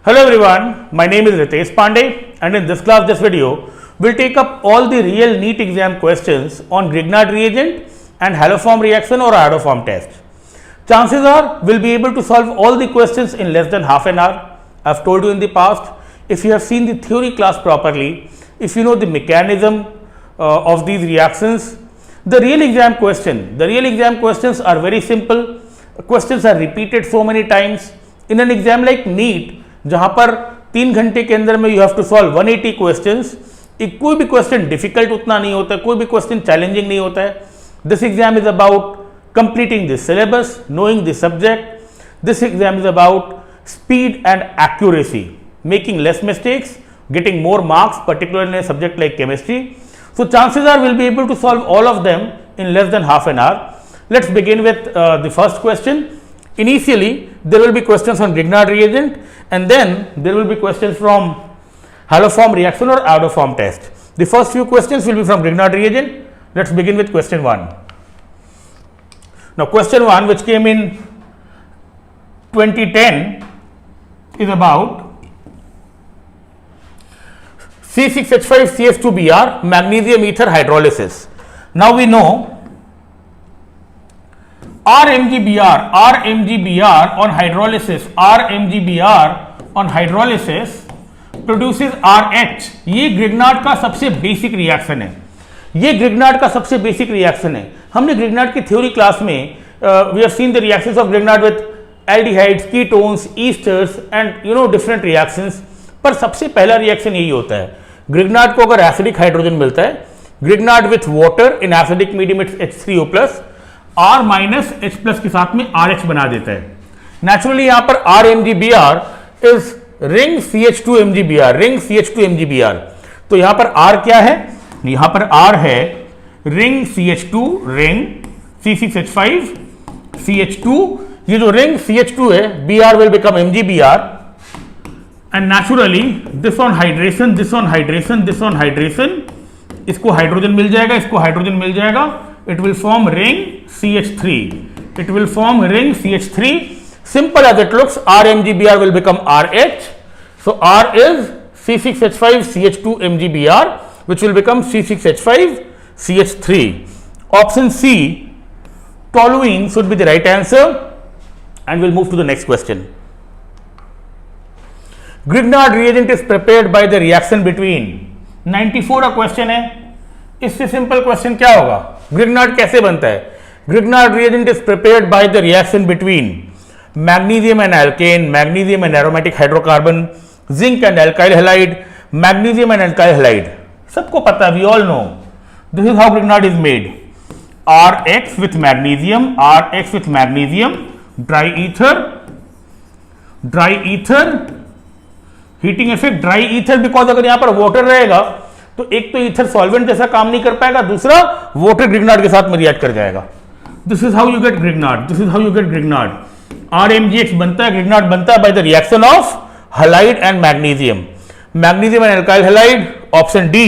Hello everyone, my name is Ritesh Pandey and in this video, we'll take up all the real NEET exam questions on Grignard reagent and haloform reaction or iodoform test. Chances are we'll be able to solve all the questions in less than half an hour. I've told you in the past, if you have seen the theory class properly, if you know the mechanism of these reactions, the real exam questions are very simple. Questions are repeated so many times. In an exam like NEET, जहाँ पर 3 घंटे के अंदर में you have to solve 180 questions, कोई भी question difficult उतना नहीं होता है, कोई भी क्वेश्चन चैलेंजिंग नहीं होता है. This exam is about completing this syllabus, knowing this subject. This exam is about speed and accuracy, making less mistakes, getting more marks, particularly in a subject like chemistry. So chances are we'll be able to solve all of them in less than half an hour. Let's begin with the first question. Initially, there will be questions on Grignard reagent and then there will be questions from haloform reaction or iodoform test. The first few questions will be from Grignard reagent. Let's begin with question 1. Now, question 1 which came in 2010 is about C6H5CH2Br magnesium ether hydrolysis. Now we know RMGBr on hydrolysis produces RH. ये Grignard का सबसे basic reaction है. हमने Grignard की theory class में we have seen the reactions of Grignard with aldehydes, ketones, esters and different reactions. पर सबसे पहला रिएक्शन यही होता है. ग्रिग्नार्ड को अगर एसिडिक हाइड्रोजन मिलता है, Grignard with water in acidic medium it's H3O+, R minus H plus के साथ में RH बना देता है. नेचुरली यहां पर RMGBr इज रिंग CH2MGBr. तो यहां पर R क्या है? यहां पर R है रिंग CH2, रिंग C6H5CH2. ये जो रिंग CH2 है, Br will become MgBr. And naturally this on hydration, इसको हाइड्रोजन मिल जाएगा, it will form ring CH3. Simple as it looks, RMGBr will become RH. So R is C6H5CH2MGBr which will become C6H5CH3. Option C, toluene should be the right answer, and we'll move to the next question. Grignard reagent is prepared by the reaction between 94 का question है. इससे simple question क्या होगा? Grignard कैसे बनता है? Grignard reagent is prepared by the reaction between magnesium and alkane, magnesium and aromatic hydrocarbon, zinc and alkyl halide, magnesium and alkyl halide. सबको पता है, we all know. This is how Grignard is made. RH with magnesium, dry ether, heating effect, dry ether, because अगर यहां पर water रहेगा तो एक तो ईथर सॉल्वेंट जैसा काम नहीं कर पाएगा, दूसरा वाटर ग्रिग्नार्ड के साथ में रिएक्ट कर जाएगा. This is how you get Grignard. RMGX बनता है, ग्रिग्नार्ड बनता है by the reaction of halide and magnesium and alkyl halide. Option D,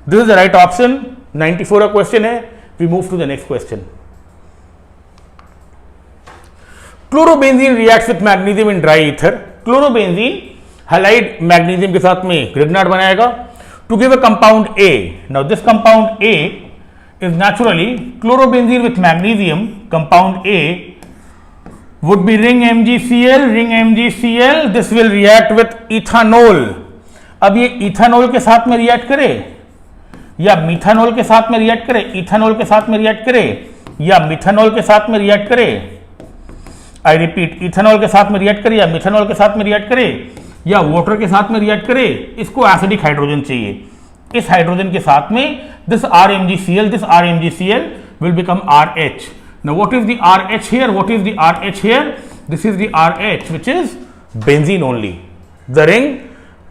this is the right option. 94 का क्वेश्चन है. We move to the next question. Chlorobenzene reacts with magnesium in dry ether. Chlorobenzene halide magnesium के साथ में Grignard बनाएगा to give a compound A. Now this compound A is naturally chlorobenzene with magnesium. Compound A would be ring MgCl. This will react with ethanol. अब ये ethanol के साथ में react करे या मिथानोल के साथ में रिएक्ट करे, इथानोल के साथ में रिएक्ट करे या मिथानोल के साथ में रिएक्ट करे. आई रिपीट, इथानोल के साथ में रिएक्ट करे या मिथानोल के साथ में रिएक्ट करे या वाटर के साथ में रिएक्ट करे. इसको एसिडिक हाइड्रोजन चाहिए. इस हाइड्रोजन के साथ में this RMgCl will become RH. Now what is the RH here? This is the RH which is benzene only. The ring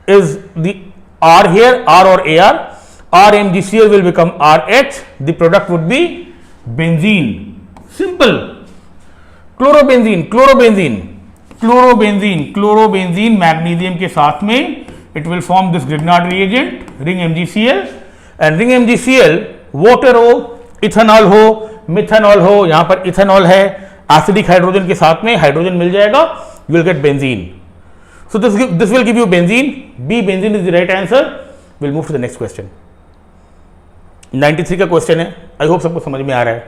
is the R here, R or AR. RMgCl will become RH. The product would be benzene. Simple. Chlorobenzene magnesium के साथ में it will form this Grignard reagent, ring MgCl, and ring MgCl water हो, ethanol हो, methanol हो. यहां पर ethanol है, acidic hydrogen के साथ में हाइड्रोजन मिल जाएगा, you will get benzene. So this will give you benzene. B, benzene is the right answer. We'll move to the next question. 93 का क्वेश्चन है, आई होप सबको समझ में आ रहा है.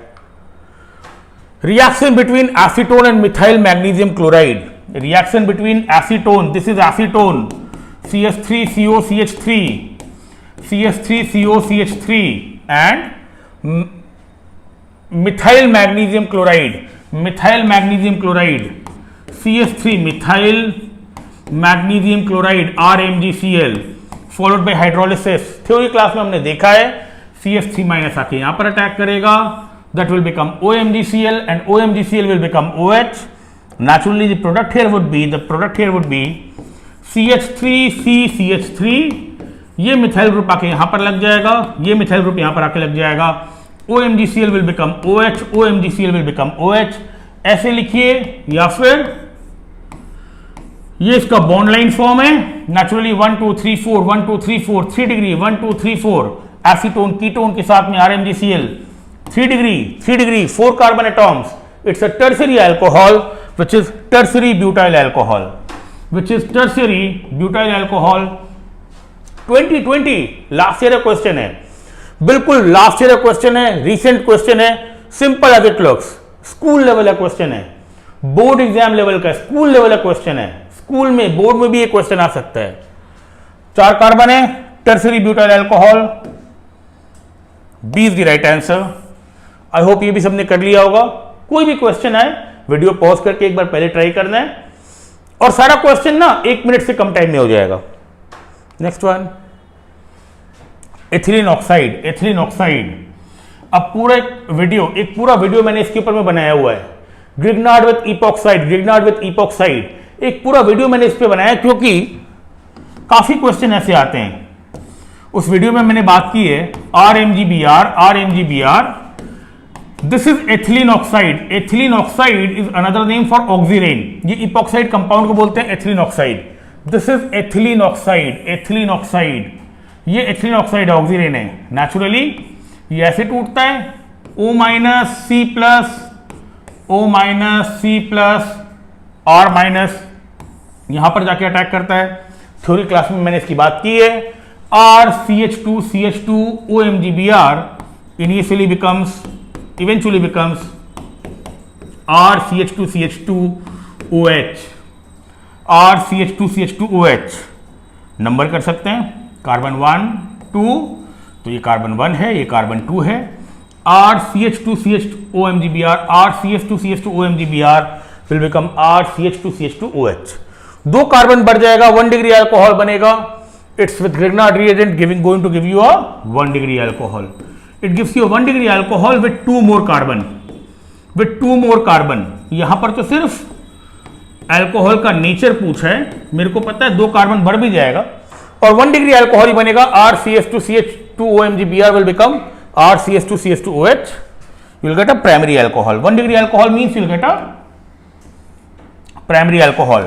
Reaction between acetone and methyl magnesium chloride. Reaction between acetone, this is acetone, CH3COCH3, CH3COCH3 and methyl magnesium chloride, CH3 methyl magnesium chloride RMgCl followed by hydrolysis. Theory class में हमने देखा है CH3 minus आके यहां पर attack करेगा, that will become OMgCl and OMgCl will become OH. Naturally the product here would be CH3CCH3. ये methyl group आके यहां पर लग जाएगा, ये मिथाइल ग्रुप यहां पर आके लग जाएगा, OMgCl will become OH, OMgCl will become OH. ऐसे लिखिए, या फिर ये इसका बॉन्ड लाइन फॉर्म है. नेचुरली 1 2 3 4 1 2 3 4 3 डिग्री 1 2 3 4 एसीटोन कीटोन के साथ में RMgCl 3 degree 4 carbon atoms. It's a tertiary alcohol which is tertiary butyl alcohol, 2020 last year question है, बिल्कुल लास्ट ईयर क्वेश्चन है, रीसेंट क्वेश्चन है, simple as it looks. School level का question है, board exam level का school level का question है. School में बोर्ड में भी एक क्वेश्चन आ सकता है. 4 कार्बन है, tertiary butyl alcohol, B is the right answer. I hope ये भी सबने कर लिया होगा. कोई भी क्वेश्चन आए वीडियो पॉज करके एक बार पहले ट्राई करना है, और सारा क्वेश्चन ना 1 मिनट से कम टाइम में हो जाएगा. Next one, ethylene oxide. अब एक पूरा वीडियो मैंने इसके ऊपर में बनाया हुआ है. ग्रिग्नार्ड विथ इपॉक्साइड, एक पूरा वीडियो मैंने इस पे बनाया क्योंकि काफी क्वेश्चन ऐसे आते हैं. उस वीडियो में मैंने बात की है RMgBr. This is ethylene oxide. Ethylene oxide is another name for oxirane. ये इपॉक्साइड कंपाउंड को बोलते हैं ethylene oxide. This is ethylene oxide. ये एथिलीन ऑक्साइड ऑक्सीरेन है. नेचुरली ये ऐसे टूटता है, O- C+, R- यहां पर जाके अटैक करता है. थ्योरी क्लास में मैंने इसकी बात की है. RCH2CH2 OMgBr eventually becomes RCH2CH2OH. RCH2CH2OH number कर सकते हैं, कार्बन 1 2, तो ये कार्बन 1 है, ये कार्बन 2 है. RCH2CH2OMgBr, RCH2CH2OMgBr will become RCH2CH2OH. 2 carbon बढ़ जाएगा, 1 डिग्री अल्कोहल बनेगा. It's with Grignard reagent going to give you a 1 degree alcohol. It gives you a 1 degree alcohol with 2 more carbon. यहां पर तो सिर्फ अल्कोहल का नेचर पूछा है, मेरे को पता है 2 कार्बन बढ़ भी जाएगा और 1 डिग्री अल्कोहल ही बनेगा. RCH2CH2OMgBr will become RCH2CH2OH. You will get a primary alcohol. 1 degree alcohol means you will get a primary alcohol.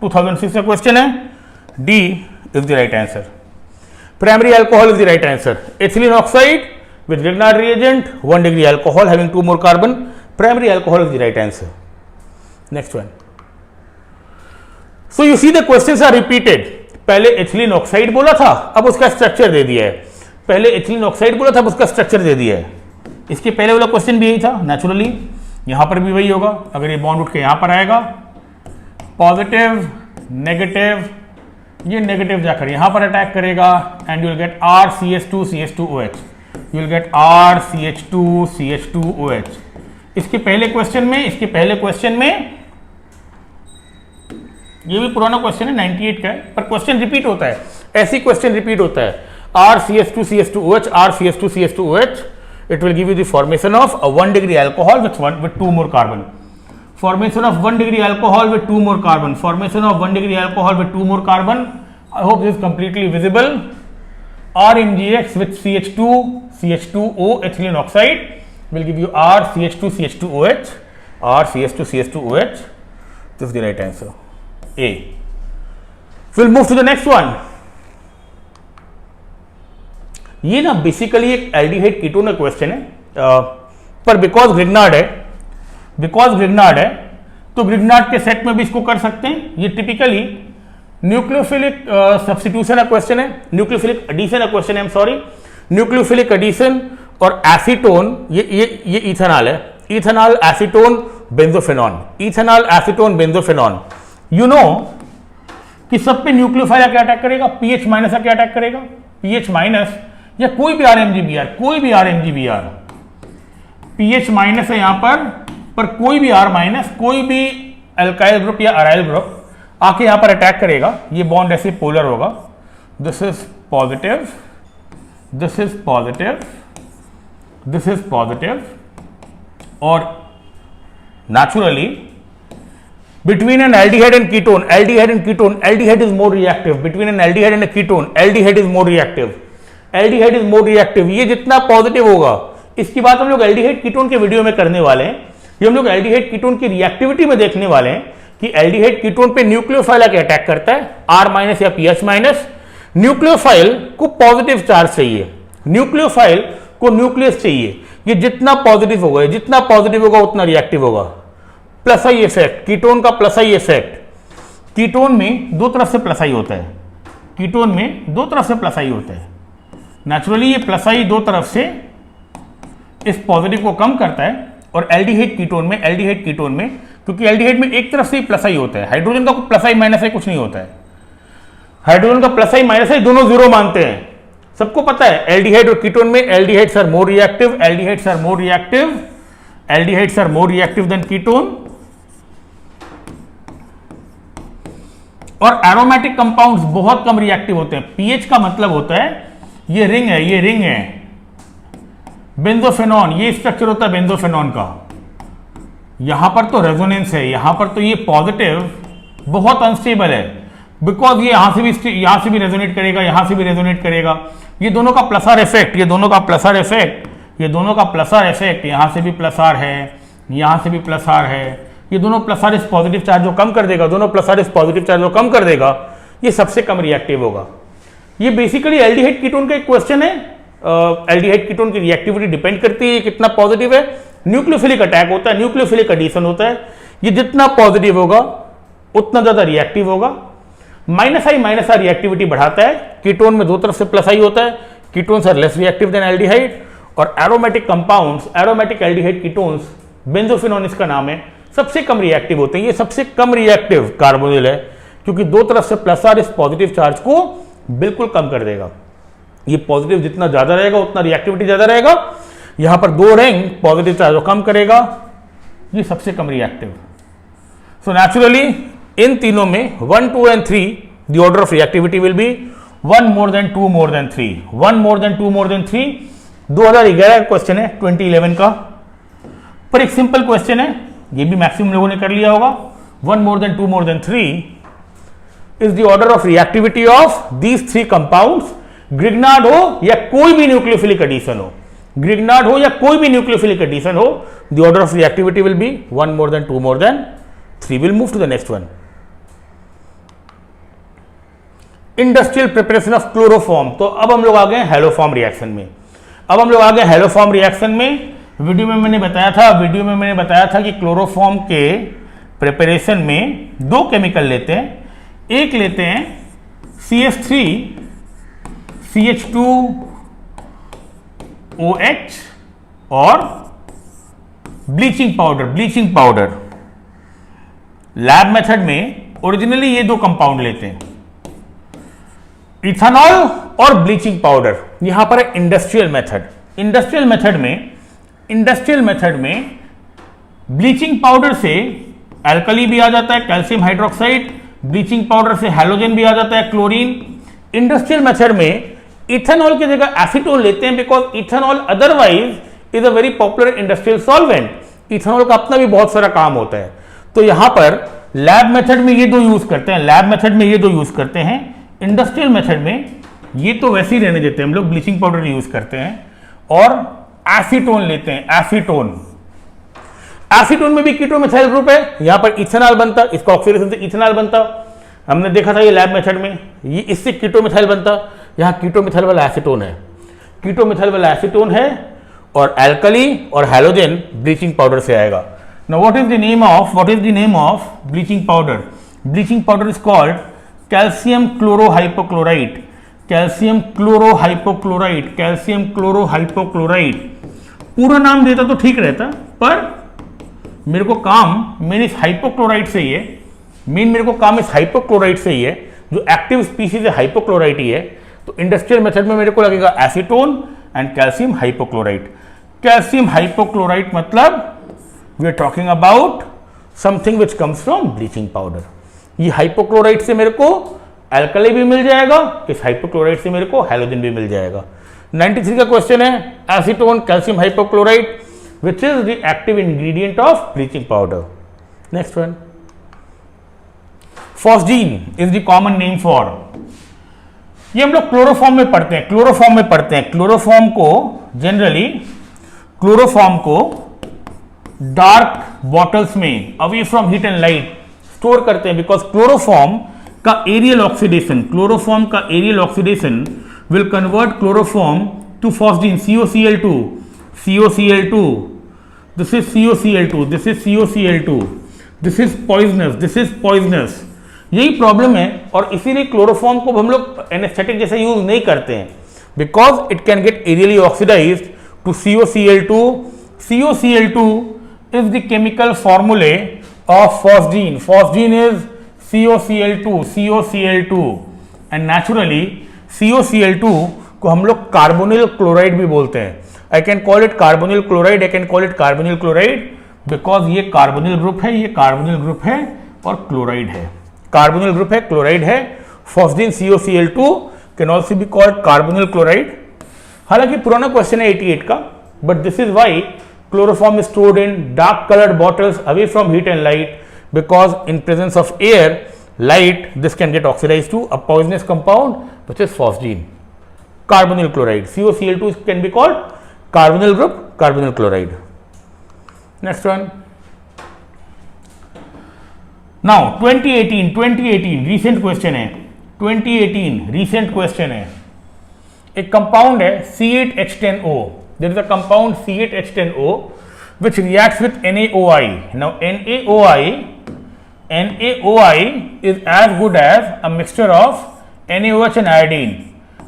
2006 का क्वेश्चन है. D is the right answer. Primary alcohol is the right answer. Ethylene oxide with Grignard reagent, 1 degree alcohol having 2 more carbon. Primary alcohol is the right answer. Next one. So you see the questions are repeated. पहले ethylene oxide बोला था, अब उसका structure दे दिया है. पहले ethylene oxide बोला था, अब उसका स्ट्रक्चर दे दिया है. इसके पहले वाला क्वेश्चन भी यही था. नेचुरली यहां पर भी वही होगा. अगर ये बॉन्ड उठ के यहां पर आएगा, पॉजिटिव नेगेटिव, ये नेगेटिव जाकर यहां पर अटैक करेगा and you will get RCH2CH2OH. You will get RCH2CH2OH. इसके पहले क्वेश्चन में ये भी पुराना क्वेश्चन है, 98 का है, पर क्वेश्चन रिपीट होता है. ऐसी क्वेश्चन रिपीट होता है. RCH2CH2OH, RCH2CH2OH. It will give you the formation of a 1 degree alcohol with 2 more carbon. Formation of 1 degree alcohol with 2 more carbon. Formation of 1 degree alcohol with 2 more carbon. I hope this is completely visible. RMgX with CH2CH2O ethylene oxide will give you RCH2CH2OH. RCH2CH2OH. This is the right answer. A. We'll move to the next one. ये ना basically एक aldehyde ketone का question है, पर because Grignard है तो Grignard के set में भी इसको कर सकते हैं. ये टिपिकली न्यूक्लियोफिलिक सब्स्टिट्यूशन का क्वेश्चन है, न्यूक्लियोफिलिक एडिशन का क्वेश्चन है, I am sorry, nucleophilic addition और एसीटोन, ये इथेनॉल है, ethanol acetone benzophenone, ethanol acetone benzophenone. You know कि सब पे न्यूक्लियोफाइल क्या अटैक करेगा, पीएच माइनस का क्या अटैक करेगा, पीएच माइनस या कोई भी आरएमजीबीआर, कोई भी आरएमजीबीआर, पीएच माइनस है यहां पर कोई भी आर माइनस, कोई भी अल्काइल ग्रुप या अराइल ग्रुप आके यहां पर अटैक करेगा, ये बॉन्ड ऐसे पोलर होगा, this is positive, this is positive, this is positive, और naturally between an aldehyde and ketone, aldehyde and ketone, aldehyde is more reactive, between an aldehyde and a ketone, aldehyde is more reactive, aldehyde is more reactive। ये जितना positive होगा, इसकी बात हम लोग aldehyde ketone के video में करने वाले हैं, ये हम लोग एल्डिहाइड कीटोन की रिएक्टिविटी में देखने वाले हैं कि एल्डिहाइड कीटोन पे न्यूक्लियोफाइल क्या अटैक करता है, आर माइनस या पीएच माइनस। न्यूक्लियोफाइल को पॉजिटिव चार्ज चाहिए, न्यूक्लियोफाइल को न्यूक्लियस चाहिए, ये जितना पॉजिटिव होगा, जितना पॉजिटिव होगा उतना रिएक्टिव होगा। प्लस आई इफेक्ट, कीटोन का प्लस आई इफेक्ट, कीटोन में दो तरफ से प्लस आई होता है, कीटोन में दो तरफ से प्लस आई होता है, नेचुरली ये प्लस आई दो तरफ से इस पॉजिटिव को कम करता है। और एल्डिहाइड कीटोन में, एल्डिहाइड कीटोन में, क्योंकि एल्डिहाइड में एक तरफ से ही प्लस आई होता है, हाइड्रोजन का प्लस आई माइनस आई कुछ नहीं होता है, हाइड्रोजन का प्लस आई माइनस आई दोनों जीरो मानते हैं, सबको पता है। एल्डिहाइड और कीटोन में aldehydes are more reactive, aldehydes are more reactive, aldehydes are more reactive than ketone. और एरोमेटिक कंपाउंड्स बहुत कम रिएक्टिव होते हैं। पीएच का मतलब होता है, ये रिंग है, ये रिंग है, बेंजोफेनॉन, ये स्ट्रक्चर होता है बेंजोफेनॉन का, यहां पर तो रेजोनेंस है, यहां पर तो ये पॉजिटिव बहुत अनस्टेबल है, बिकॉज ये यहां से भी रेजोनेट करेगा, यहां से भी रेजोनेट करेगा, ये दोनों का प्लस आर इफेक्ट, ये दोनों का प्लस आर इफेक्ट, ये दोनों का प्लस आर इफेक्ट, यहां से भी प्लस आर है, यहां से भी प्लस आर है, ये दोनों प्लस आर इस पॉजिटिव चार्ज को कम कर देगा, दोनों प्लस आर इस पॉजिटिव चार्ज को कम कर देगा, ये सबसे कम रिएक्टिव होगा। ये बेसिकली एल्डिहाइड कीटोन का एक क्वेश्चन है। एल्डिहाइड कीटोन की रिएक्टिविटी डिपेंड करती है कितना पॉजिटिव है, न्यूक्लियोफिलिक अटैक होता है, न्यूक्लियोफिलिक एडिशन होता है, ये जितना पॉजिटिव होगा उतना ज्यादा रिएक्टिव होगा। माइनस आई रिएक्टिविटी बढ़ाता है, कीटोन में दो तरफ से प्लस आई होता है, ketones are less reactive than aldehyde. और aromatic compounds, aromatic aldehyde ketones, benzophenone इसका नाम है, सबसे कम रिएक्टिव होते हैं, ये सबसे कम रिएक्टिव कार्बोनिल है, क्योंकि दो तरफ से प्लस आर इस पॉजिटिव चार्ज को बिल्कुल कम कर देगा। ये पॉजिटिव जितना ज्यादा रहेगा उतना रिएक्टिविटी ज्यादा रहेगा, यहां पर दो रिंग पॉजिटिव चार्ज को कम करेगा, ये सबसे कम रिएक्टिव। सो नेचुरली इन तीनों में 1, 2 and 3 the order of reactivity will be 1 more than 2 more than 3, 1 more than 2 more than 3। 2011 question है 2011 का, पर एक सिंपल क्वेश्चन है, ये भी मैक्सिमम लोगों ने कर लिया होगा। 1 more than 2 more than 3 is the order of reactivity of these 3 compounds. Grignard हो या कोई भी न्यूक्लियोफिलिक एडिशन हो, ग्रिग्नार्ड हो या कोई भी न्यूक्लियोफिलिक एडिशन हो, the order of reactivity will be 1 more than 2 more than 3। Will move to the next one, industrial preparation of chloroform. तो अब हम लोग आ गए हेलोफॉर्म रिएक्शन में, अब हम लोग आ गए हेलोफॉर्म रिएक्शन में। वीडियो में मैंने बताया था कि क्लोरोफॉर्म के प्रिपरेशन में दो केमिकल लेते हैं, एक लेते हैं CH3 CH2OH और ब्लीचिंग पाउडर। लैब मेथड में ओरिजिनली ये दो कंपाउंड लेते हैं, इथेनॉल और ब्लीचिंग पाउडर। यहां पर है इंडस्ट्रियल मेथड में ब्लीचिंग पाउडर से एल्कली भी आ जाता है, कैल्शियम हाइड्रोक्साइड, ब्लीचिंग पाउडर से हैलोजन भी आ जाता है, क्लोरीन। इंडस्ट्रियल मेथड में इथेनॉल की जगह एसीटोन लेते हैं, because ethanol otherwise is a very popular industrial solvent. Ethanol का अपना भी बहुत सारा काम होता है। तो यहां पर लैब मेथड में ये दो यूज करते हैं, इंडस्ट्रियल मेथड में ये तो वैसे ही रहने देते हैं हम लोग, ब्लीचिंग पाउडर यूज करते हैं और एसीटोन लेते हैं। एसीटोन में भी कीटोमिथाइल ग्रुप है, यहां पर इथेनॉल बनता, इसका ऑक्सीडेशन से इथेनॉल बनता, हमने देखा था ये लैब मेथड में, ये इससे कीटोमिथाइल बनता, यहां कीटोमिथाइल वाला एसीटोन है, और एल्कली और हैलोजन ब्लीचिंग पाउडर से आएगा। Now what is the name of bleaching powder? Bleaching powder is called calcium chlorohypochloride, calcium chlorohypochloride, calcium chlorohypochloride. पूरा नाम देता तो ठीक रहता, पर मेरे को काम मेन इस हाइपोक्लोराइड से ही है, मेरे को काम इस हाइपोक्लोराइड से ही है, जो एक्टिव स्पीसीज है हाइपोक्लोराइड ही है। तो इंडस्ट्रियल मेथड में मेरे को लगेगा acetone and calcium hypochloride. Calcium hypochloride मतलब we are talking about something which comes from bleaching powder. ये हाइपोक्लोराइड से मेरे को एल्कली भी मिल जाएगा, इस हाइपोक्लोराइड से मेरे को हैलोजन भी मिल जाएगा। 93 का क्वेश्चन है acetone calcium hypochloride which is the active ingredient of bleaching powder. Next one, phosgene is the common name for, ये हम लोग क्लोरोफॉर्म में पढ़ते हैं, क्लोरोफॉर्म को जनरली डार्क बॉटल्स में away from heat and light store करते हैं, बिकॉज क्लोरोफॉर्म का aerial oxidation will convert chloroform to phosgene, COCl2, this is COCl2, this is COCl2, this is poisonous, यही प्रॉब्लम है। और इसीलिए क्लोरोफॉर्म को हम लोग एनेस्थेटिक जैसे यूज नहीं करते हैं, because it can get aerially oxidized to COCl2। COCl2 is the chemical formulae of phosgene. Phosgene is COCl2, and naturally COCl2 को हम लोग कार्बोनिल क्लोराइड भी बोलते हैं। I can call it carbonyl chloride, I can call it carbonyl chloride because ये carbonyl group है, ये carbonyl group है और क्लोराइड है, कार्बोनिल ग्रुप है, क्लोराइड है। phosgene COCl2 can also be called carbonyl chloride। हालांकि पुराना क्वेश्चन है 88 का, but this is why chloroform is stored in dark colored bottles away from heat and light, because in presence of air, light, this can get oxidized to a poisonous compound which is phosgene, carbonyl chloride। COCl2 can be called carbonyl group, carbonyl chloride। Next one, now 2018 recent question है, 2018 recent question है। एक compound है C8H10O, there is a compound C8H10O which reacts with NaOI। now NaOI is as good as a mixture of NaOH and iodine।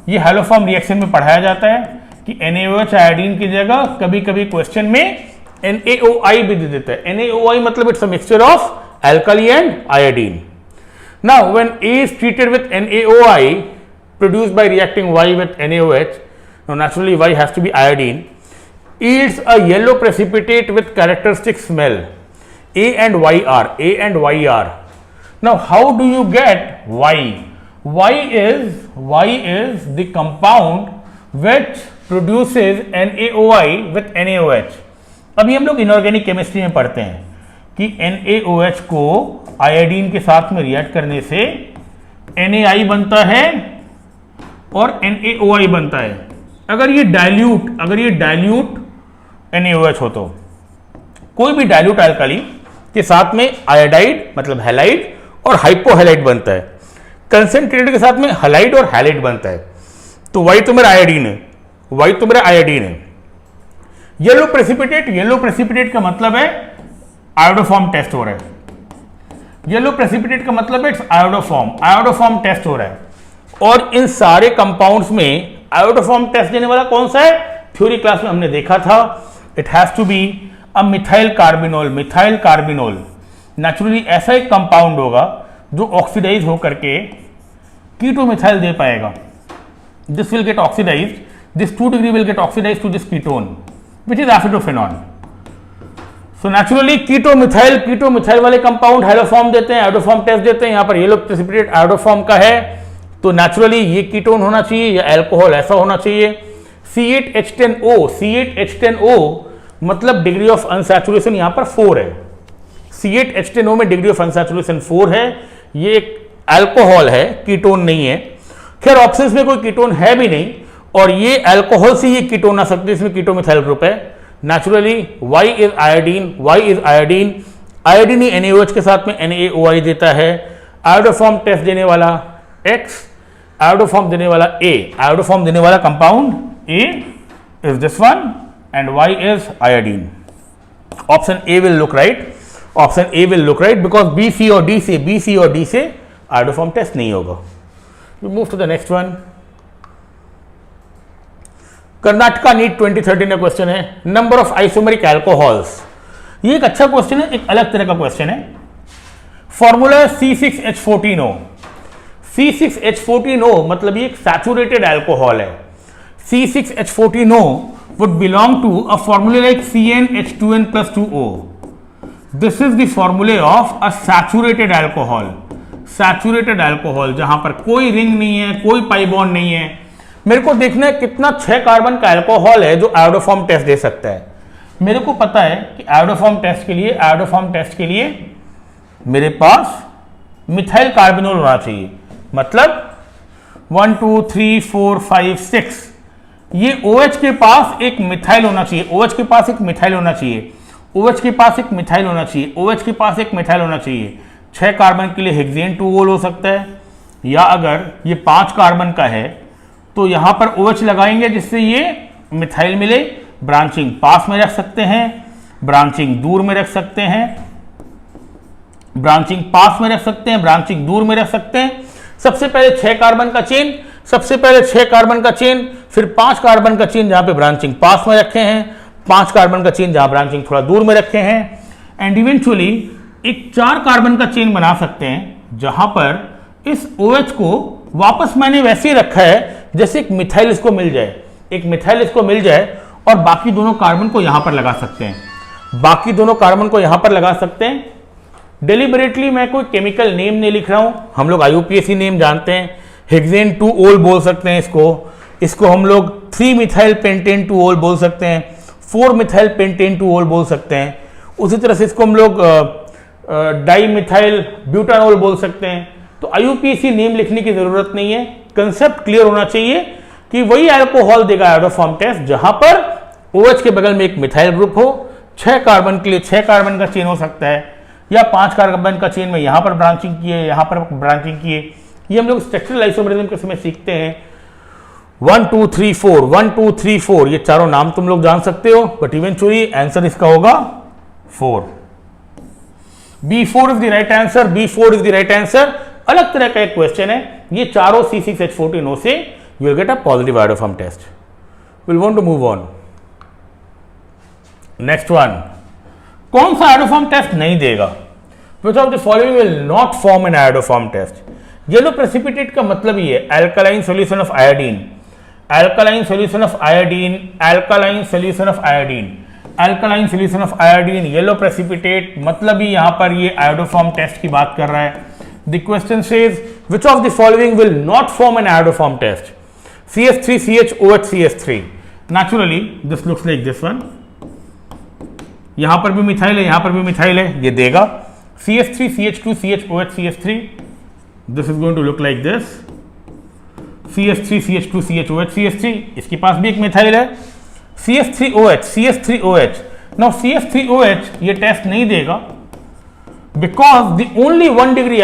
ये haloform reaction में पढ़ाया जाता है कि NaOH आयोडीन की जगह कभी कभी क्वेश्चन में NaOI भी दे देता है। NaOI मतलब it's a mixture of alkali and iodine। Now when A is treated with NaOI produced by reacting Y with NaOH, now naturally Y has to be iodine, yields a yellow precipitate with characteristic smell, A and Y are। Now how do you get Y? Y is the compound which produces NaOI with NaOH। अभी हम लोग inorganic chemistry में पढ़ते हैं कि NaOH को iodine के साथ में रिएक्ट करने से NaI बनता है और NaOI बनता है। अगर ये डाइल्यूट NaOH हो तो कोई भी डाइल्यूट अल्कली के साथ में आयोडाइड मतलब हैलाइड और हाइपोहैलाइड बनता है, कंसंट्रेटेड के साथ में हैलाइड और हैलाइड बनता है। तो Y तो मेरा आयोडीन है। येलो प्रेसिपिटेट का मतलब है आयोडोफॉर्म टेस्ट हो रहा है, येलो प्रेसिपिटेट का मतलब है आयोडोफॉर्म टेस्ट हो रहा है। और इन सारे कंपाउंड्स में आयोडोफॉर्म टेस्ट देने वाला कौन सा है? थ्योरी क्लास में हमने देखा था, it has to be a methyl carbinol. Naturally ऐसा एक कंपाउंड होगा जो ऑक्सीडाइज होकर के कीटोमिथाइल दे पाएगा। This will get oxidized, this 2 degree will get oxidized to this ketone which is acetophenone। So naturally कीटोमिथाइल वाले कंपाउंड हाइड्रोफॉर्म देते हैं, आयोडोफॉर्म टेस्ट देते हैं। यहाँ पर येलो प्रेसिपिटेट आयोडोफॉर्म का है, तो नेचुरली ये कीटोन होना चाहिए या अल्कोहल ऐसा होना चाहिए। C8H10O मतलब डिग्री ऑफ अनसैचुरेशन यहाँ पर 4 है। C8H10O में डिग्री ऑफ अनसैचुरेशन 4 है। ये एक अल्कोहल है, कीटोन नहीं है। खैर ऑप्शंस में कोई कीटोन है भी नहीं, और ये अल्कोहल से ये कीटोन आ सकते हैं, इसमें कीटोमिथाइल ग्रुप है। Naturally Y is iodine, iodine he NaOH के साथ में NaOI देता है। आयोडोफॉर्म टेस्ट देने वाला X, आयोडोफॉर्म देने वाला A, आयोडोफॉर्म देने वाला compound A is this one and Y is iodine. Option A will look right, because B, C और D से आयोडोफॉर्म टेस्ट नहीं होगा। We move to the next one. Karnataka NEET 2013 का question है, नंबर ऑफ आइसोमेरिक एल्कोहल्स। ये एक अच्छा question है, एक अलग तरह का क्वेश्चन है। Formula C6H14O। C6H14O मतलब ये एक सैचुरेटेड एल्कोहल है। C6H14O would belong to a formula like CnH2n+2O. This is the formula of a saturated alcohol. Saturated alcohol जहां पर कोई रिंग नहीं है, कोई पाई बॉन्ड नहीं है। मेरे को देखना है कितना 6 कार्बन का अल्कोहल है जो आयोडोफॉर्म टेस्ट दे सकता है। मेरे को पता है कि आयोडोफॉर्म टेस्ट के लिए मेरे पास मिथाइल कार्बेनोल होना चाहिए, मतलब 1 2 3 4 5 6 ये OH के पास एक मिथाइल होना चाहिए, OH के पास एक मिथाइल होना चाहिए, OH के पास एक मिथाइल होना चाहिए, OH के पास एक मिथाइल होना चाहिए। 6 कार्बन के लिए हेक्सेन 2 हो सकता है, या अगर ये 5 कार्बन का है तो यहां पर OH लगाएंगे जिससे ये मिथाइल मिले। ब्रांचिंग पास में रख सकते हैं, ब्रांचिंग दूर में रख सकते हैं, ब्रांचिंग पास में रख सकते हैं, ब्रांचिंग दूर में रख सकते हैं। सबसे पहले 6 कार्बन का चेन, सबसे पहले 6 कार्बन का चेन, फिर 5 कार्बन का चेन जहां पे ब्रांचिंग पास में रखे हैं, 5 कार्बन का चेन जहां ब्रांचिंग थोड़ा दूर में रखे हैं, एंड इवेंचुअली एक 4 कार्बन का चेन बना सकते हैं जहां पर इस OH को वापस मैंने वैसे ही रखा है जैसे एक मिथाइल इसको मिल जाए, एक मिथाइल इसको मिल जाए, और बाकी दोनों कार्बन को यहां पर लगा सकते हैं, बाकी दोनों कार्बन को यहां पर लगा सकते हैं। डेलिबरेटली मैं कोई केमिकल नेम नहीं लिख रहा हूं, हम लोग IUPAC नेम जानते हैं। हेक्सेन 2-ओल बोल सकते हैं इसको हम लोग 3 मिथाइल पेंटेन 2-ओल बोल सकते हैं, 4 मिथाइल पेंटेन 2-ओल बोल सकते हैं। उसी तरह से इसको हम लोग डाई मिथाइल ब्यूटानोल बोल सकते हैं। तो IUPAC नेम लिखने की जरूरत नहीं है, कंसेप्ट क्लियर होना चाहिए कि वही अल्कोहल देगा आयोडोफॉर्म टेस्ट जहां पर OH के बगल में एक मिथाइल ग्रुप हो। 6 कार्बन के लिए 6 कार्बन का चेन हो सकता है, या 5 कार्बन का चेन में यहां पर ब्रांचिंग किए, यहां पर ब्रांचिंग किए। ये हम लोग स्ट्रक्चरल आइसोमेरिज्म के समय सीखते हैं। 1 2 3 4 1 2 3 4 ये चारों नाम तुम लोग जान सकते हो, बट इवेंचुअली आंसर इसका होगा 4। B4 is the right answer, B4 is the right answer. अलग तरह का एक क्वेश्चन है, ये चारों C6H14O से you will get a positive iodoform test. We'll want to move on. Next one. कौन सा iodoform test नहीं देगा? Which of the following will not form an iodoform test? Yellow precipitate का मतलब ही है alkaline solution of iodine, alkaline solution of iodine, alkaline solution of iodine, alkaline solution of iodine, yellow precipitate मतलब ही यहां पर ये iodoform test की बात कर रहा है। The question says which of the following will not form an iodoform test? CH3CHOH CH3. Naturally this looks like this one. यहां पर भी मिथाइल है, यहां पर भी मिथाइल है, ये देगा CH3CH2CHOH CH3. This is going to look like this. CH3CH2CHOH CH3. इसके पास भी एक मिथाइल है, CH3OH. Now CH3OH ये टेस्ट नहीं देगा because the only 1 degree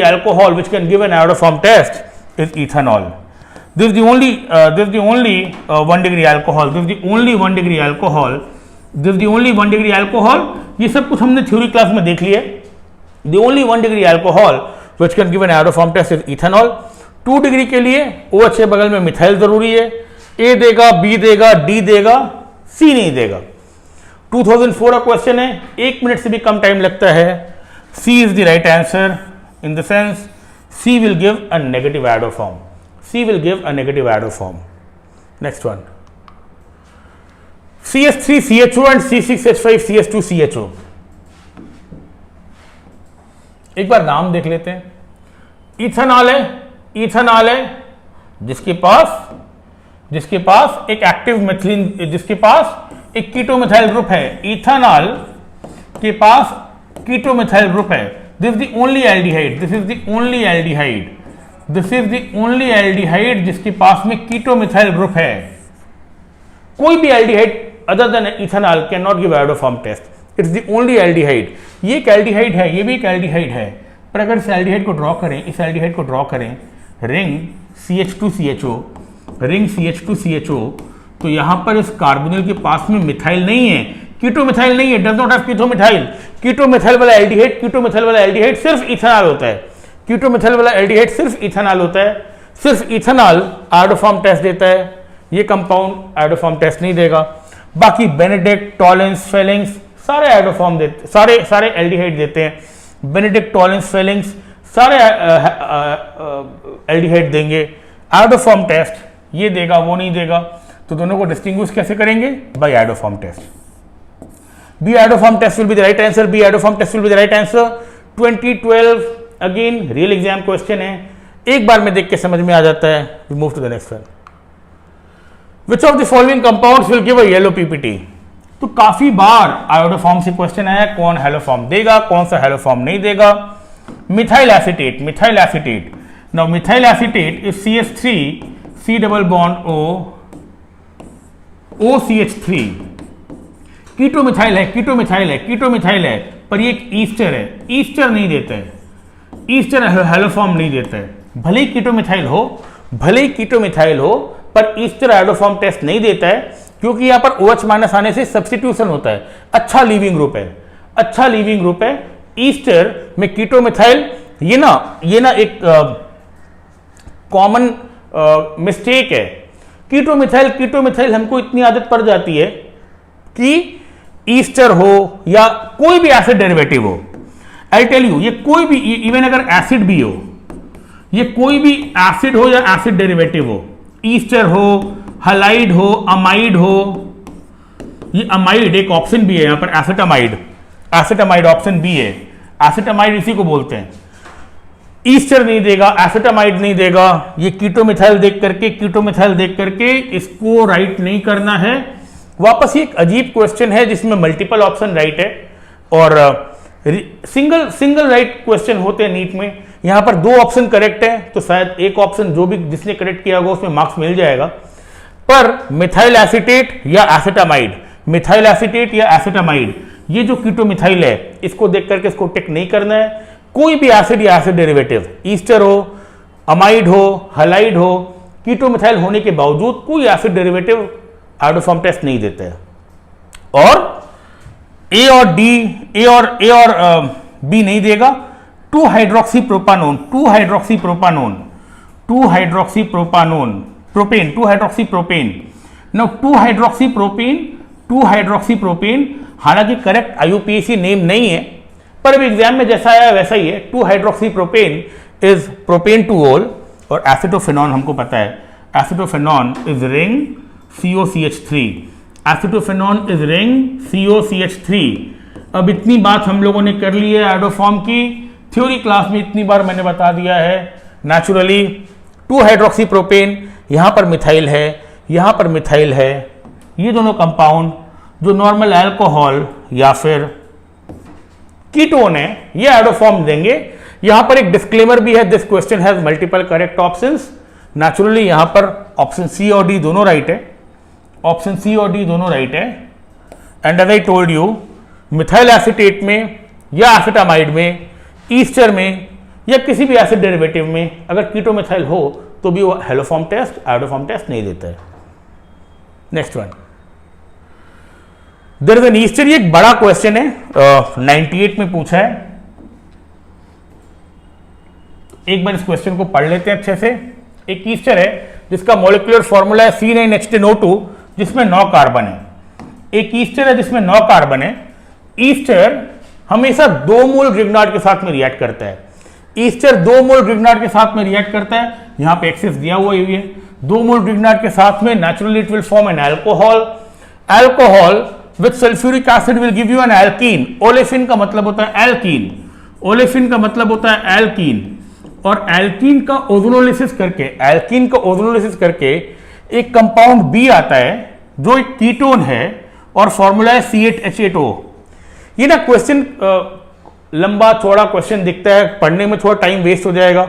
alcohol which can give an iodoform test is ethanol. This is the only 1 degree alcohol. This is the only 1 degree alcohol. This is the only 1 degree alcohol. ये सब कुछ हमने theory class में देख लिया। The only 1 degree alcohol which can give an iodoform test is ethanol. 2 degree के लिए OH के बगल में मिथाइल जरूरी है। A देगा, B देगा, D देगा, C नहीं देगा। 2004 का क्वेश्चन है, 1 मिनट से भी कम टाइम लगता है। C is the right answer in the sense C will give a negative iodoform. C will give a negative iodoform. Next one. CH3CHO and C6H5CH2CHO. एक बार नाम देख लेते हैं। इथेनॉल है जिसके पास एक एक्टिव मेथिलीन, जिसके पास एक कीटोमिथाइल ग्रुप है। इथेनॉल के पास कीटोमिथाइल ग्रुप है। This is the only aldehyde, this is the only aldehyde, this is the only aldehyde जिसके पास में कीटोमिथाइल ग्रुप है। कोई भी aldehyde other than ethanol can not give iodoform test. It's the only aldehyde. ये एक aldehyde है, ये भी एक एल्डिहाइड है, पर अगर इस एल्डिहाइड को ड्रॉ करें, इस एल्डिहाइड को ड्रॉ करें, रिंग CH2CHO, रिंग CH2CHO, तो यहां पर इस कार्बोनिल के पास में मिथाइल नहीं है, कीटोमिथाइल नहीं है, डज नॉट हैव कीटोमिथाइल। कीटोमिथाइल वाला एल्डिहाइड सिर्फ इथेनॉल होता है। कीटोमिथाइल वाला एल्डिहाइड सिर्फ इथेनॉल होता है, सिर्फ इथेनॉल आयोडोफॉर्म टेस्ट देता है, ये कंपाउंड आयोडोफॉर्म टेस्ट नहीं देगा। बाकी बेनेडिक्ट, टॉलेंस, फेलिंग्स सारे आयोडोफॉर्म देते, सारे एल्डिहाइड देते हैं। बेनेडिक्ट, टॉलेंस, फेलिंग्स सारे एल्डिहाइड देंगे। आयोडोफॉर्म टेस्ट ये देगा वो नहीं देगा, तो दोनों को डिस्टिंग्विश कैसे करेंगे? By iodoform test. B iodoform test will be the right answer, B iodoform test will be the right answer. 2012 again real exam question है, एक बार में देख के समझ में आ जाता है। We move to the next one. Which of the following compounds will give a yellow PPT? तो काफी बार आयोडोफॉर्म से क्वेश्चन आया, कौन हेलोफॉर्म देगा, कौन सा हेलोफॉर्म नहीं देगा। Methyl acetate, methyl acetate. Now methyl acetate is CH3 C double bond O OCH3। कीटोमिथाइल है, कीटोमिथाइल है, कीटोमिथाइल है, पर ये एक ईस्टर है, ईस्टर नहीं देता है, ईस्टर हेलोफॉर्म नहीं देता है। भले ही कीटोमिथाइल हो, भले ही कीटोमिथाइल हो, पर ईस्टर आयोडोफॉर्म टेस्ट नहीं देता है, क्योंकि यहां पर OH माइनस आने से सब्स्टिट्यूशन होता है। अच्छा लीविंग ग्रुप है, अच्छा लीविंग ग्रुप है। ईस्टर में कीटोमिथाइल, ये ना एक कॉमन मिस्टेक है। कीटोमिथाइल हमको इतनी आदत पड़ जाती है कि ईस्टर हो या कोई भी एसिड डेरिवेटिव हो, आई टेल यू, ये कोई भी, इवन अगर एसिड भी हो, ये कोई भी एसिड हो या एसिड डेरिवेटिव हो, ईस्टर हो, हलाइड हो, अमाइड हो, ये अमाइड एक ऑप्शन भी है यहां पर, एसिटामाइड, एसिटामाइड ऑप्शन बी है, एसिटामाइड इसी को बोलते हैं। ईस्टर नहीं देगा, एसिटामाइड नहीं देगा, ये कीटोमिथाइल देख करके इसको राइट नहीं करना है। वापस ये एक अजीब क्वेश्चन है जिसमें मल्टीपल ऑप्शन राइट है, और सिंगल राइट क्वेश्चन होते हैं नीट में। यहां पर 2 ऑप्शन करेक्ट है, तो शायद एक ऑप्शन जो भी जिसने करेक्ट किया होगा उसमें मार्क्स मिल जाएगा। पर मिथाइल एसीटेट या एसिटामाइड, मिथाइल एसीटेट या एसिटामाइड, ये जो कीटोमिथाइल है इसको देख करके इसको टिक नहीं करना है। कोई भी एसिड या एसिड डेरिवेटिव, ईस्टर हो, अमाइड हो, हलाइड हो, कीटोमिथाइल होने के बावजूद कोई एसिड डेरिवेटिव आयोडोफॉर्म टेस्ट नहीं देते हैं। और ए और बी नहीं देगा। 2-हाइड्रोक्सीप्रोपानोन, प्रोपेन, 2-हाइड्रोक्सीप्रोपेन। नाउ 2-हाइड्रोक्सीप्रोपेन हालांकि करेक्ट IUPAC नेम नहीं है, पर अब एग्जाम में जैसा आया वैसा ही है। 2-हाइड्रोक्सीप्रोपेन इज प्रोपेन टू ओल, और एसिटोफेनॉन हमको पता है, acetophenone is ring COCH3, acetophenone is ring COCH3। अब इतनी बात हम लोगों ने कर ली है आयोडोफॉर्म की, थ्योरी क्लास में इतनी बार मैंने बता दिया है। नेचुरली 2-हाइड्रोक्सीप्रोपेन, यहां पर मिथाइल है, यहां पर मिथाइल है, ये दोनों कंपाउंड जो नॉर्मल अल्कोहल या फिर कीटोन है, ये आयोडोफॉर्म देंगे। यहां पर एक डिस्क्लेमर भी है, this question has multiple correct options. Naturally यहां पर ऑप्शन सी और डी दोनों राइट है, ऑप्शन सी और डी दोनों राइट है। And as I told you, methyl acetate में या एसिटामाइड में, ईस्टर में या किसी भी एसिड डेरिवेटिव में अगर कीटोमिथाइल हो तो भी वो हेलोफॉर्म टेस्ट, आयोडोफॉर्म टेस्ट नहीं देता है। Next one, there is an ester, ये एक बड़ा क्वेश्चन है, 98 में पूछा है। एक बार इस क्वेश्चन को पढ़ लेते हैं अच्छे से। एक ईस्टर है जिसका मॉलिक्यूलर फॉर्मूला है C9H10O2, जिसमें 9 कार्बन है। एक ईस्टर है जिसमें 9 कार्बन है। ईस्टर हमेशा 2 मोल ग्रिग्नार्ड के साथ में रिएक्ट करता है। ईस्टर 2 मोल ग्रिग्नार्ड के साथ में रिएक्ट करता है, यहां पे एक्सेस दिया हुआ है। 2 मोल ग्रिग्नार्ड के साथ में naturally it will form an alcohol. Alcohol with sulphuric acid will give you N alkene. Olefin का मतलब होता है एल्कीन, ओलेफिन का मतलब होता है एल्कीन। और एल्कीन का ओजोनोलिसिस करके एक कंपाउंड बी आता है जो एक कीटोन है, और फॉर्मूला है C8H8O। ये ना क्वेश्चन लंबा चौड़ा क्वेश्चन दिखता है, पढ़ने में थोड़ा टाइम वेस्ट हो जाएगा,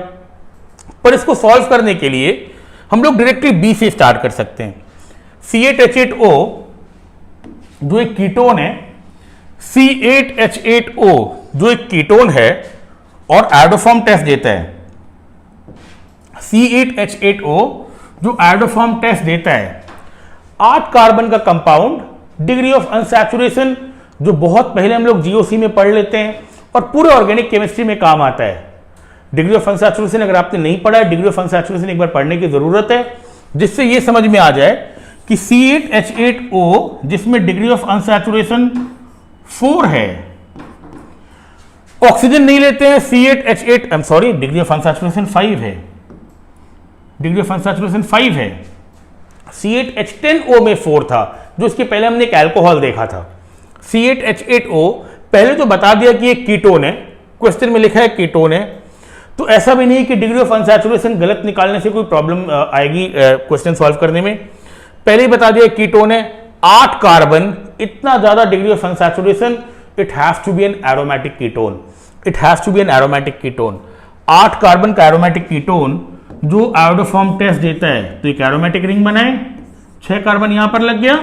पर इसको सॉल्व करने के लिए हम लोग डायरेक्टली बी से स्टार्ट कर सकते हैं। C8H8O जो एक कीटोन है, C8H8O जो एक कीटोन है और आयोडोफॉर्म टेस्ट देता है। C8H8O जो आयोडोफॉर्म टेस्ट देता है, 8 कार्बन का कंपाउंड, डिग्री ऑफ अनसैचुरेशन जो बहुत पहले हम लोग GOC में पढ़ लेते हैं और पूरे ऑर्गेनिक केमिस्ट्री में काम आता है। डिग्री ऑफ अनसैचुरेशन अगर आपने नहीं पढ़ा है, डिग्री ऑफ अनसैचुरेशन एक बार पढ़ने की जरूरत है, जिससे ये समझ में आ जाए कि C8H8O जिसमें डिग्री ऑफ अनसैचुरेशन 4 है, ऑक्सीजन नहीं लेते हैं, C8H8 I am sorry, degree of unsaturation 5 है, डिग्री ऑफ अनसैचुरेशन 5 है, C8H10O में 4 था, जो इसके पहले हमने एक अल्कोहल देखा था। C8H8O पहले तो बता दिया कि एक कीटोन है, क्वेश्चन में लिखा है कीटोन है, तो ऐसा भी नहीं कि डिग्री ऑफ अनसैचुरेशन गलत निकालने से कोई प्रॉब्लम आएगी क्वेश्चन सॉल्व करने में। पहले ही बता दिया कीटोन है, 8 कार्बन, इतना ज्यादा degree of unsaturation, it has to be an aromatic ketone, it has to be an aromatic ketone. 8 carbon का एरोमेटिक कीटोन जो आयोडोफॉर्म टेस्ट देता है, तो एक एरोमेटिक रिंग बनाए, 6 कार्बन यहां पर लग गया,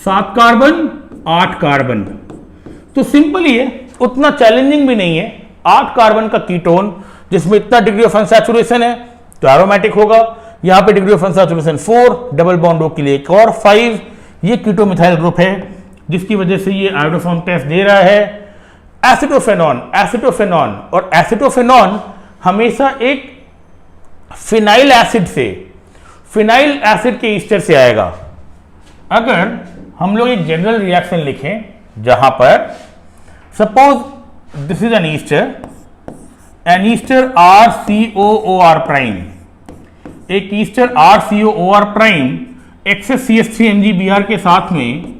7 कार्बन 8 कार्बन, तो सिंपल ही है, उतना चैलेंजिंग भी नहीं है। 8 कार्बन का कीटोन जिसमें इतना डिग्री ऑफ अनसैचुरेशन है तो एरोमेटिक होगा। यहां पे degree of unsaturation 4, double bond O के लिए एक और 5, ये कीटोमिथाइल ग्रुप है जिसकी वजह से ये आयोडोफॉर्म टेस्ट दे रहा है। एसिटोफेनॉन, एसिटोफेनॉन और एसिटोफेनॉन हमेशा एक फिनाइल एसिड से, फिनाइल एसिड के ईस्टर से आएगा। अगर हम लोग एक जनरल रिएक्शन लिखें जहां पर suppose this is an ester RCOOR prime, एक ester RCOOR prime excess CH3MgBr के साथ में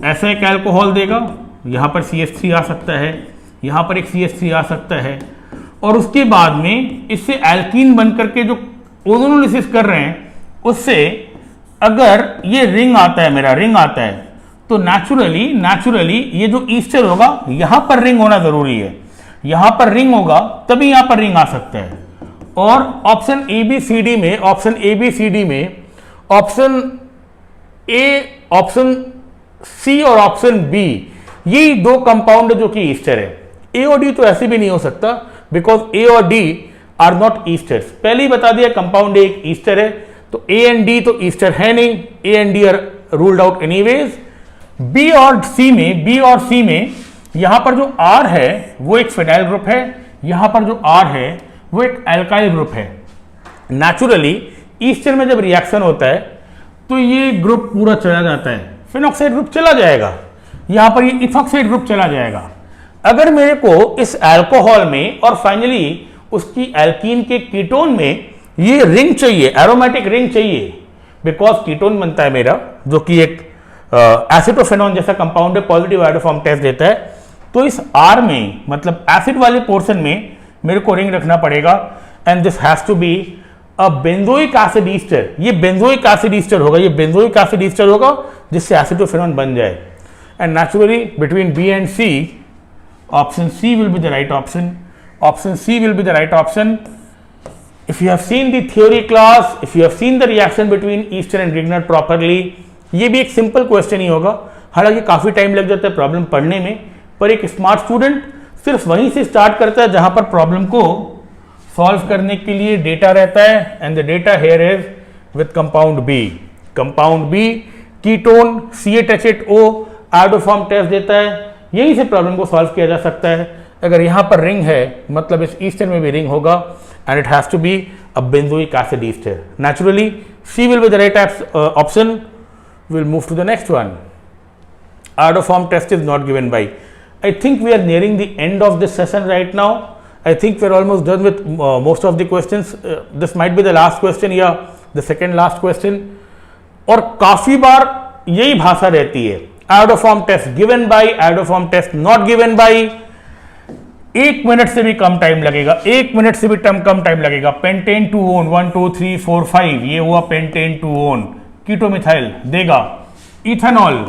ऐसा एक अल्कोहल देगा, यहां पर CH3 आ सकता है, यहां पर एक CH3 आ सकता है, और उसके बाद में इससे एल्कीन बनकर के जो ओजोनोलिसिस कर रहे हैं उससे अगर ये रिंग आता है, मेरा रिंग आता है, तो नेचुरली ये जो ईस्टर होगा यहां पर रिंग होना जरूरी है, यहां पर रिंग होगा तभी यहां पर रिंग आ सकता है। और ऑप्शन ABCD में, ऑप्शन ABCD में ऑप्शन A, ऑप्शन C और ऑप्शन B, ये 2 कंपाउंड जो कि ईस्टर है। A और D तो ऐसे भी नहीं हो सकता बिकॉज A और D आर नॉट ईस्टर्स। पहले ही बता दिया कंपाउंड A एक ईस्टर है, तो A एंड D तो ईस्टर है नहीं, A and D are ruled out anyways. B और C में यहां पर जो R है वो एक फिनाइल ग्रुप है, यहां पर जो R है वो एक एल्काइल ग्रुप है। नेचुरली ईस्टर में जब रिएक्शन होता है तो ये ग्रुप पूरा चला जाता है, फिनॉक्साइड ग्रुप चला जाएगा, यहां पर ये इथॉक्साइड ग्रुप चला जाएगा। अगर मेरे को इस अल्कोहल में और फाइनली उसकी एल्कीन के कीटोन में ये रिंग चाहिए, एरोमेटिक रिंग चाहिए, बिकॉज कीटोन बनता है मेरा जो कि एक एसिटोफेनॉन जैसा कंपाउंड है, पॉजिटिव आयोडोफॉर्म टेस्ट देता है, तो इस R में मतलब एसिड वाले पोर्शन में मेरे को रिंग रखना पड़ेगा and this has to be a benzoic acid ester. ये बेंजोइक एसिड ईस्टर होगा, ये बेंजोइक एसिड ईस्टर होगा जिससे एसिटोफेनॉन बन जाए। And naturally between B and C, option C will be the right option. Option C will be the right option. If you have seen the theory class, if you have seen the reaction between ester and grignard properly, ये भी एक simple question ही होगा, हालांकि काफी time लग जाता है problem पढ़ने में, पर एक स्मार्ट स्टूडेंट सिर्फ वहीं से स्टार्ट करता है जहां पर प्रॉब्लम को सॉल्व करने के लिए डेटा रहता है। And the data here is with compound B, compound B ketone C8H8O iodoform test देता है, यहीं से प्रॉब्लम को सॉल्व किया जा सकता है। अगर यहां पर रिंग है मतलब इस ईस्टर में भी रिंग होगा and it has to be a benzoic acid ester. Naturally C will be the right option. We'll move to the next one. Iodoform test is not given by. I think we are nearing the end of this session right now. I think we're almost done with most of the questions. This might be the last question या the second last question. और काफी बार यही भाषा रहती है, iodoform test given by, iodoform test not given by. 1 minute से भी कम टाइम लगेगा, 1 मिनट से भी कम टाइम लगेगा। पेंटेन टू ओन 1 2 3 4 5, ये हुआ पेंटेन टू ओन। कीटोमिथाइल देगा, ethanol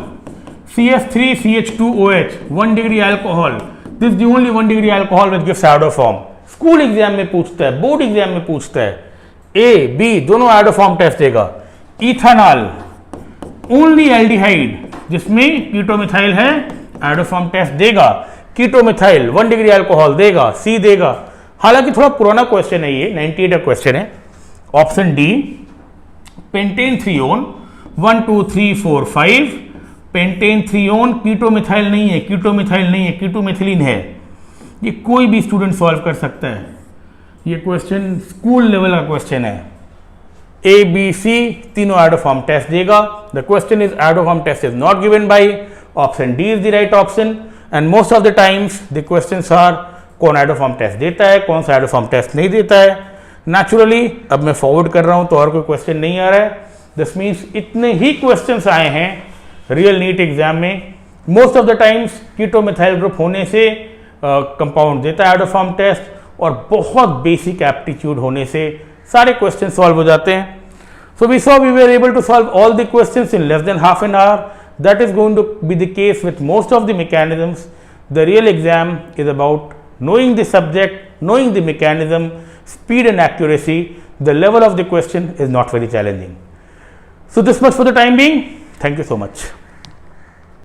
CH3CH2OH 1 degree alcohol, this the only 1 degree alcohol which gives iodoform. School exam में पूछता है, बोर्ड एग्जाम में पूछता है, A B दोनों आयोडोफॉर्म टेस्ट देगा। इथेनॉल ओनली एल्डिहाइड जिसमें कीटोमिथाइल है, आयोडोफॉर्म टेस्ट देगा। कीटोमिथाइल 1 डिग्री अल्कोहल देगा, C देगा। हालांकि थोड़ा पुराना क्वेश्चन है, ये 98 का क्वेश्चन है। ऑप्शन डी पेंटेन थ्रियोन 1 2 3 4 5, पेंटेन थ्रियोन कीटोमिथाइल नहीं है, कीटोमिथाइल नहीं है, कीटोमिथिलीन है। ये कोई भी स्टूडेंट सॉल्व कर सकता है, ये क्वेश्चन स्कूल लेवल का क्वेश्चन है। ए बी सी तीनों एडो फॉर्म टेस्ट देगा। The question is iodoform test is not given by, option D is the right option. And most of the times the questions are कौन iodoform test देता है, कौन सा एडो form test नहीं देता है। Naturally अब मैं फॉरवर्ड कर रहा हूं तो और कोई क्वेश्चन नहीं आ रहा है। दिस मीन्स इतने ही क्वेश्चंस आए हैं रियल नीट एग्जाम में। Most of the times keto methyl group होने से कंपाउंड देता है एडो फॉर्म टेस्ट, और बहुत बेसिक एप्टीट्यूड होने से सारे क्वेश्चन सॉल्व हो जाते हैं। So we saw we were able to solve all the questions in less than half an hour. That is going to be the case with most of the mechanisms. The real exam is about knowing the subject, knowing the mechanism, speed and accuracy. The level of the question is not very challenging. So this much for the time being. Thank you so much.